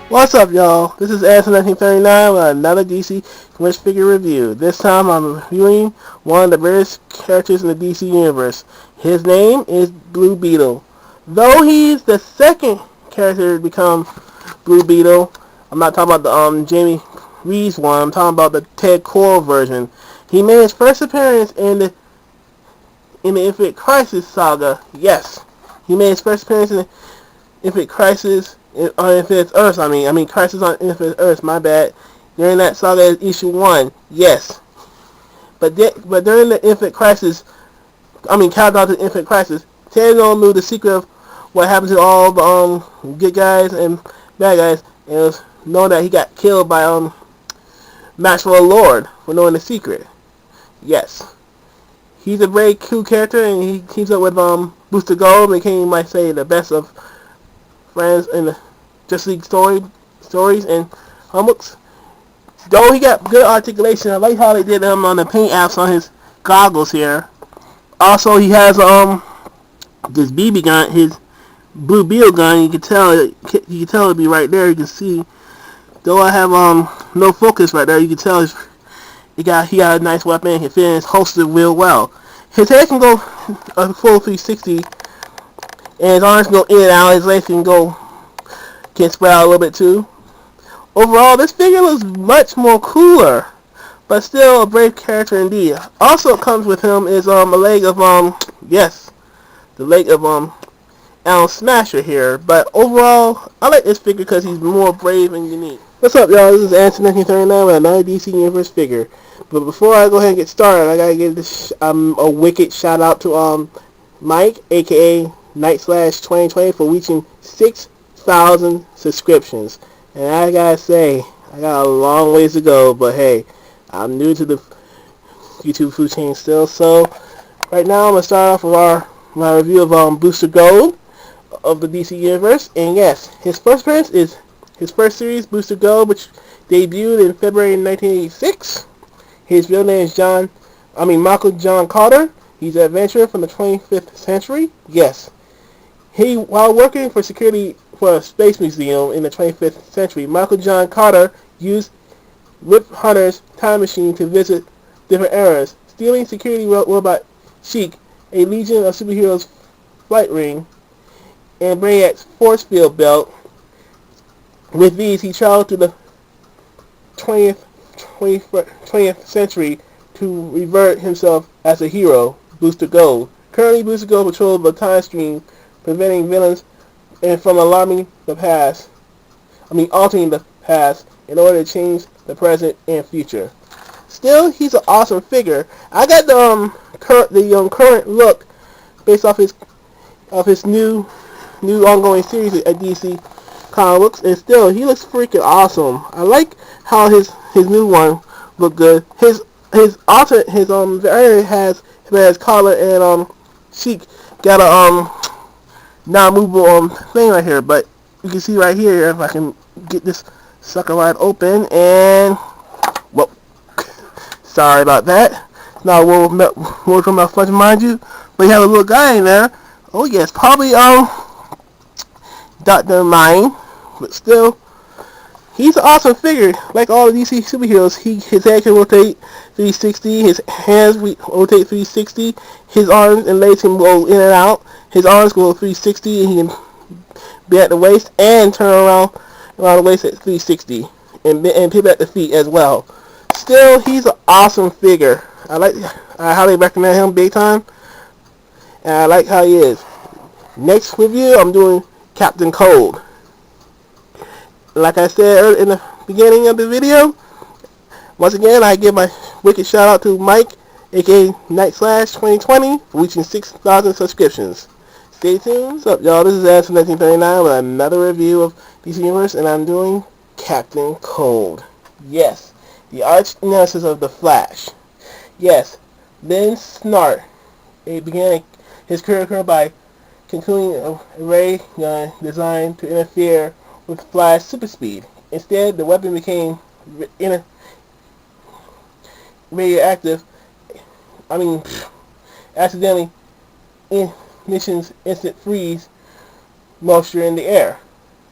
What's up, y'all? This is Anson1939 with another DC Comics figure review. This time I'm reviewing one of the various characters in the DC Universe. His name is Blue Beetle. Though he's the second character to become Blue Beetle, I'm not talking about the Jamie Reeves one, I'm talking about the Ted Kord version. He made his first appearance in the Infinite Crisis saga. Yes, he made his first appearance in the Infinite Crisis on Infinite Earths. I mean Crisis on Infinite Earths. My bad. During that saga, issue 1. Yes, but during the Infinite Crisis, Countdown to Infinite Crisis, Ted knew the secret of what happened to all the good guys and bad guys, and it was known that he got killed by Maxwell Lord for knowing the secret. Yes, he's a very cool character, and he teams up with Booster Gold, making, you might say, the best of friends in the Justice League stories and books. Though he got good articulation, I like how they did him on the paint apps on his goggles here. Also, he has this BB gun, his Blue Beetle gun. You can tell it'd be right there. You can see, though I have no focus right there, you can tell he got a nice weapon. It fits holster real well. His head can go a full 360, and his arms go in and out. His legs can spread out a little bit too. Overall, this figure looks much more cooler, but still a brave character indeed. Also comes with him is a leg of the leg of Alan Smasher here. But overall, I like this figure because he's more brave and unique. What's up, y'all? This is Anson1939 with another DC Universe figure. But before I go ahead and get started, I gotta give this a wicked shout out to Mike, aka Night/2020, for reaching 6,000 subscriptions. And I gotta say, I got a long ways to go, but hey, I'm new to the YouTube food chain still. So right now I'm gonna start off with my review of Booster Gold of the DC Universe. And yes, his first appearance is his first series, Booster Gold, which debuted in February 1986. His real name is Michael John Carter. He's an adventurer from the 25th century. Yes. While working for security for a space museum in the 25th century, Michael John Carter used Rip Hunter's time machine to visit different eras, stealing security robot Sheik, a Legion of Superheroes flight ring, and Brainiac's force field belt. With these, he traveled to the 20th century to revert himself as a hero, Booster Gold. Currently, Booster Gold patrols the time stream, preventing villains from altering the past in order to change the present and future. Still, he's an awesome figure. I got the current look based off his new ongoing series at DC Comics, and still he looks freaking awesome. I like how his new one look good. His variant has collar and Sheik got a non-movable thing right here, but you can see right here, if I can get this sucker right open, and well, sorry about that. Now word from my flesh, mind you, but you have a little guy in there. Oh yes, probably Dr. Mind, but still, he's an awesome figure. Like all the DC superheroes, his head can rotate 360, his hands rotate 360, his arms and legs can go in and out. His arms go 360, and he can be at the waist and turn around the waist at 360, and pivot at the feet as well. Still, he's an awesome figure. I highly recommend him big time, and I like how he is. Next review, I'm doing Captain Cold. Like I said in the beginning of the video, once again, I give my wicked shout out to Mike, aka Night/2020, for reaching 6,000 subscriptions. Stay tuned. What's up, y'all? This is Anson1939 with another review of DC Universe, and I'm doing Captain Cold. Yes, the arch nemesis of the Flash. Yes, Ben Snart. He began his career by concluding a ray gun designed to interfere with Flash's super speed. Instead, the weapon became radioactive. I mean, accidentally emissions instant freeze moisture in the air.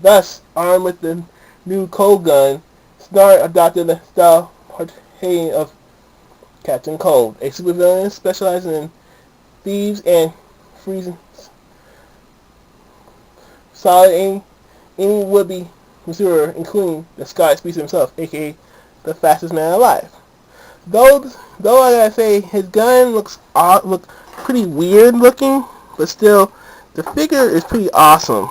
Thus, armed with the new cold gun, Snart adopted the style portraying of Captain Cold, a supervillain specializing in thieves and freezing solid any would-be pursuer, including the Scott Speedster himself, aka the fastest man alive. Though I gotta say, his gun looks pretty weird looking, but still, the figure is pretty awesome.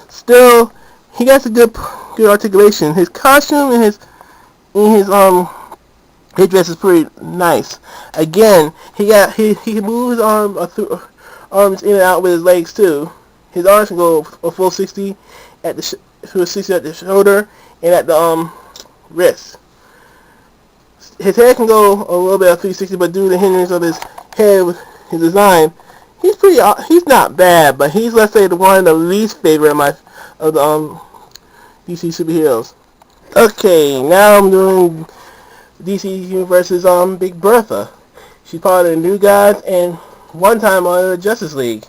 Still, he got a good articulation. His costume and his dress is pretty nice. Again, he can move his arms in and out with his legs too. His arms can go a full 60 at the 60 at the shoulder and at the wrist. His head can go a little bit of 360, but due to the hindrance of his head with his design, he's not bad, but he's, let's say, the one of the least favorite of the DC superheroes. Okay, now I'm doing DC Universe's Big Bertha. She's part of the New Gods and one time on the Justice League.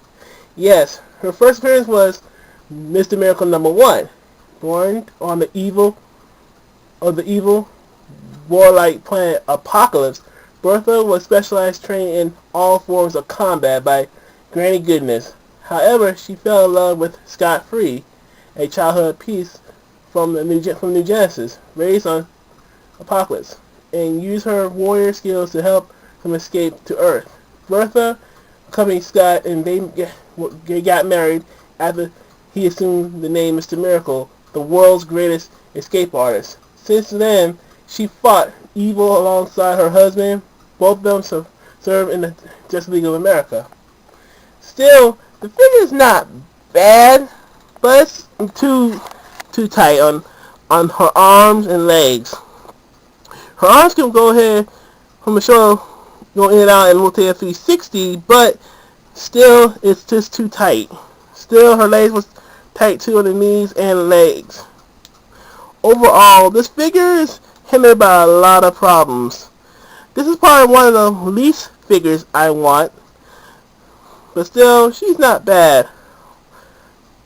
Yes, her first appearance was Mr. Miracle #1. Born on the evil warlike planet Apokolips, Bertha was specialized trained in all forms of combat by Granny Goodness. However, she fell in love with Scott Free, a childhood piece from New Genesis, raised on Apokolips, and used her warrior skills to help him escape to Earth. Bertha accompanied Scott and they got married after he assumed the name Mr. Miracle, the world's greatest escape artist. Since then, she fought evil alongside her husband. Both of them served in the Justice League of America. Still, the figure is not bad, but it's too tight on her arms and legs. Her arms can go ahead from the shoulder, go in and out and rotate at 360, but still, it's just too tight. Still, her legs was tight too on the knees and legs. Overall, this figure is hindered by a lot of problems. This is probably one of the least figures I want, but still, she's not bad.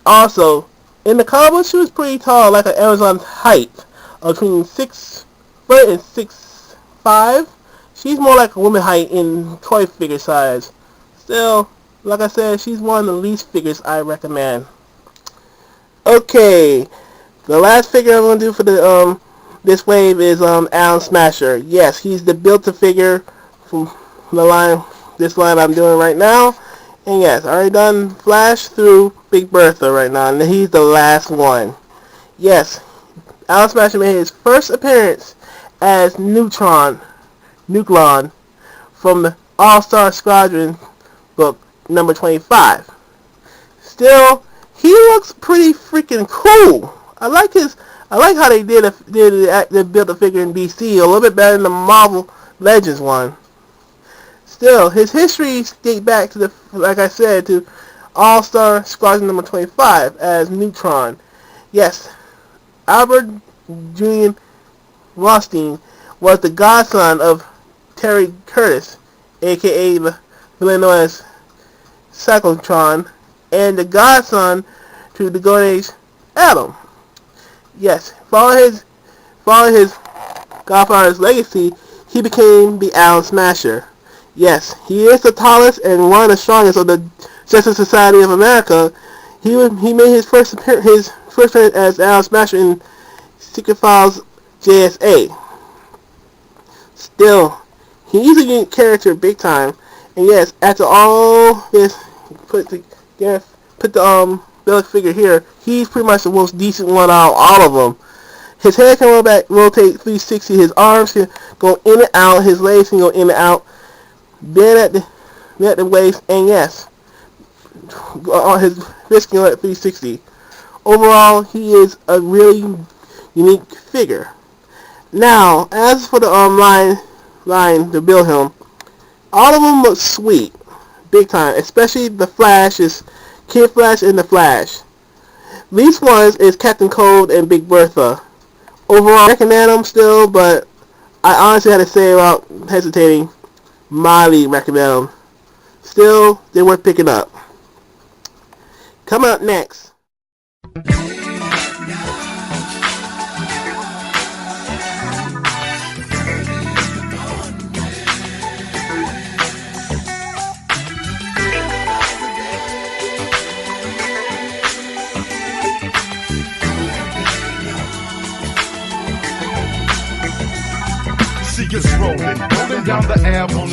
Also, in the comic, she was pretty tall, like an Amazon's height, between 6 foot and 6'5". She's more like a woman height in toy figure size. Still, like I said, she's one of the least figures I recommend. Okay, the last figure I'm gonna do for the this wave is Atom Smasher. Yes, he's the Build-A-Figure from the line I'm doing right now. And yes, I already done Flash through Big Bertha right now, and he's the last one. Yes, Atom Smasher made his first appearance as Nuklon from the All-Star Squadron book number 25. Still, he looks pretty freaking cool. I like how they did Build-A-Figure in DC a little bit better than the Marvel Legends one. Still, his history dates back to like I said, to All-Star Squadron number 25 as Neutron. Yes, Albert Julian Rothstein was the godson of Terry Curtis, aka the villain known as Cyclotron, and the godson to the Golden Age Atom. Yes, following his godfather's legacy, he became the Atom Smasher. Yes, he is the tallest and one of the strongest of the Justice Society of America. He made his first appearance as Atom Smasher in Secret Files JSA. Still, he's a unique character big time. And yes, after all this, put the Build-A-Figure here, he's pretty much the most decent one out of all of them. His head can rotate 360, his arms can go in and out, his legs can go in and out, then at the waist, and yes, on his wrist can go at 360. Overall, he is a really unique figure. Now, as for the line to build him, all of them look sweet, big time, especially the Flash, is Kid Flash and the Flash. Least ones is Captain Cold and Big Bertha. Overall, recommend them still, but I honestly had to say about hesitating. Mildly recommend them. Still, they worth picking up. Coming up next. See us rolling down the Ave on the